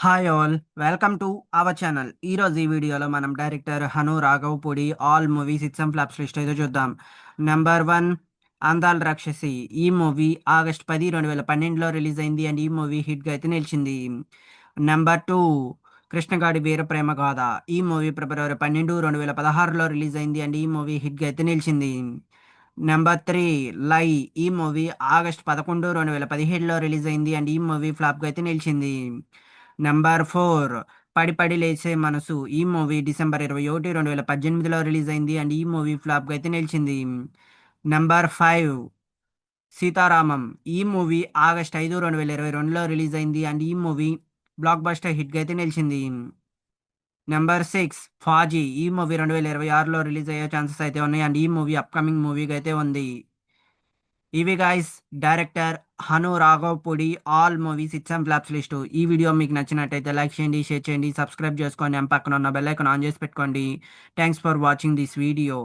Hi all, welcome to our channel. ఈరోజు ఈ వీడియోలో మనం director Hanu Raghavapudi all movies hits and flops list అయితే చూద్దాం. నెంబర్ 1, అందాల రాక్షసి. ఈ మూవీ ఆగస్ట్ 10, 2012లో రిలీజ్ అయింది అండ్ ఈ మూవీ హిట్గా అయితే నిలిచింది. నెంబర్ 2, కృష్ణగాడి వీర ప్రేమ గాథ. ఈ మూవీ ఫిబ్రవరి 12, 2016లో రిలీజ్ అయింది అండ్ ఈ మూవీ హిట్గా అయితే నిలిచింది. నెంబర్ 3, లై. ఈ మూవీ ఆగస్ట్ 11, 2017లో రిలీజ్ అయింది అండ్ ఈ మూవీ ఫ్లాప్గా అయితే నిలిచింది. నెంబర్ 4, పడి పడి లేచే మనసు. ఈ మూవీ డిసెంబర్ 21, 2018లో రిలీజ్ అయింది అండ్ ఈ మూవీ ఫ్లాప్గా అయితే నిలిచింది. నెంబర్ 5, సీతారామం. ఈ మూవీ ఆగస్ట్ 5, 2022లో రిలీజ్ అయింది అండ్ ఈ మూవీ బ్లాక్ బస్టర్ హిట్గా అయితే నిలిచింది. నెంబర్ 6, ఫాజీ. ఈ మూవీ 2026లో రిలీజ్ అయ్యే ఛాన్సెస్ అయితే ఉన్నాయి అండ్ ఈ మూవీ అప్కమింగ్ మూవీగా అయితే ఉంది. ఇవి guys director Hanu Raghavapudi all movies hits and flops list. ఈ వీడియో మీకు నచ్చినట్టయితే లైక్ చేయండి, షేర్ చేయండి, సబ్స్క్రైబ్ చేసుకోండి, పక్కన ఉన్న బెల్ ఐకాన్ ఆన్ చేసి పెట్టుకోండి. Thanks for watching this video.